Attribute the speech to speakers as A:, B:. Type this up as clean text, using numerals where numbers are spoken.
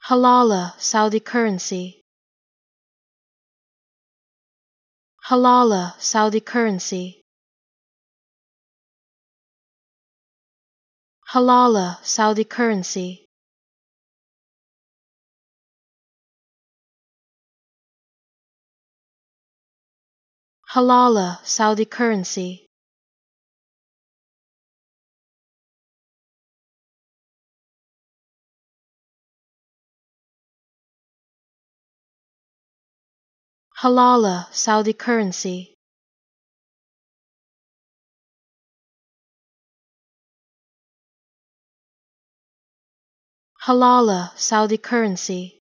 A: Halala, Saudi currency. Halala, Saudi currency. Halala, Saudi currency. Halala, Saudi currency. Halala, Saudi currency. Halala, Saudi currency.